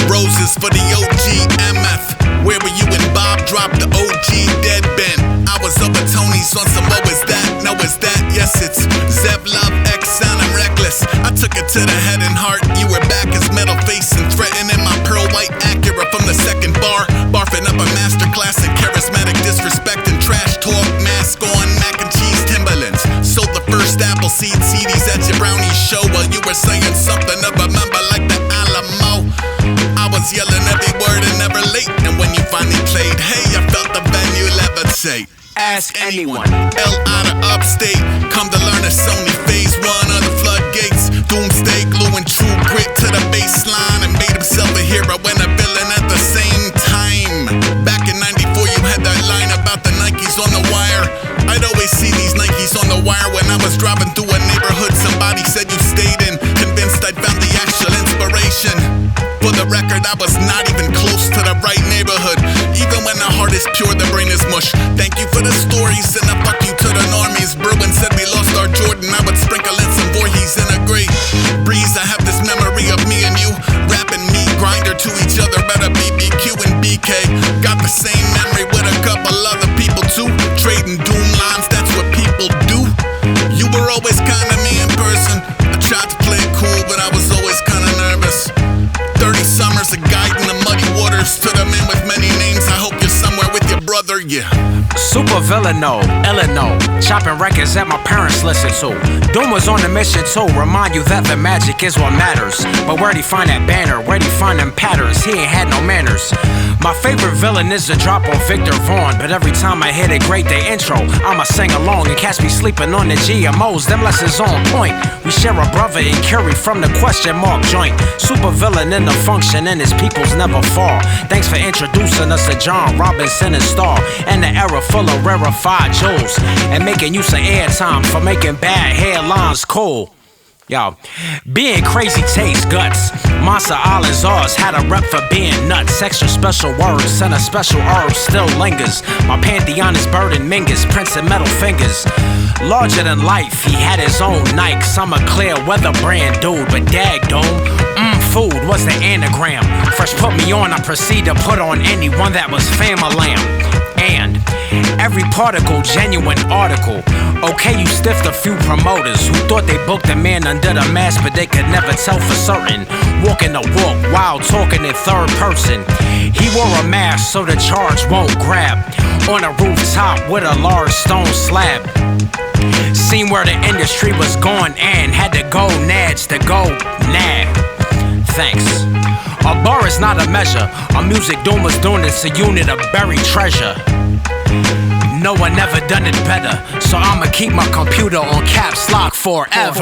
Roses for the OG MF. Where were you when Bob dropped the OG dead bent? I was over Tony's on some what was that? No, is that? Yes, it's Zev Love X sounding reckless. I took it to the head and heart. You were back as metal face and threatening my pearl white Acura from the second bar. Barfing up a masterclass in charismatic disrespect and trash talk. Mask on, mac and cheese Timberlands. Sold the first Appleseed CDs at your brownie show while you were saying something to remember like the Alamo. I was yelling every word and never late. And when you finally played, hey, I felt the venue levitate. Ask anyone. L out of upstate. Come to learn it's only phase one of the floodgates. Doomsday gluing true grit to the baseline and made himself a hero and a villain at the same time. Back in '94 you had that line about the Nikes on the wire. I'd always see these Nikes on the wire when I was driving through a neighborhood somebody said you stayed in. Convinced I'd found the actual inspiration. For the record, I was not even close to the right neighborhood. Even when the heart is pure, the brain is mush. Thank you for the stories and a fuck you to the normies. Bruin said we lost our Jordan, I would sprinkle in some Voorhees in a great breeze. I have this memory of me and you rapping me grinder to each other at a BBQ and BK. Got the same memory with a couple other people too. Trading doom lines, that's what people do. You were always kinda me in person. I tried to play it cool, but I was always kinda nervous. 30 summers of guiding the muddy waters to the men with many names. I hope you're somewhere with your brother, yeah. Super villaino, Illino, chopping records that my parents listened to. Doom was on a mission to remind you that the magic is what matters. But where'd he find that banner? Where'd he find them patterns? He ain't had no manners. My favorite villain is the drop on Victor Vaughn, but every time I hear the Great Day intro, I'ma sing along and catch me sleeping on the GMOs. Them lessons on point. We share a brother in Curie from the question mark joint. Super villain in the function and his peoples never fall. Thanks for introducing us to John Robinson and Starr, and the era full of rarefied jewels, and making use of airtime for making bad headlines cool. Yo, being crazy takes guts. Monster Island's ours had a rep for being nuts. Extra special words and a special herb still lingers. My pantheon is Bird and Mingus, Prince and Metal Fingers. Larger than life, he had his own Nikes. I'm a clear weather brand dude, but dagdome, food was the anagram. Fresh put me on, I proceed to put on anyone that was fam-a-lamb. And every particle, genuine article. Okay, you stiffed a few promoters who thought they booked a man under the mask, but they could never tell for certain. Walking the walk while talking in third person. He wore a mask so the charge won't grab. On a rooftop with a large stone slab. Seen where the industry was going and had to go nads to go nag. Thanks. A bar is not a measure. A music doom was doing it's a unit of buried treasure. No one ever done it better, so I'ma keep my computer on caps lock forever.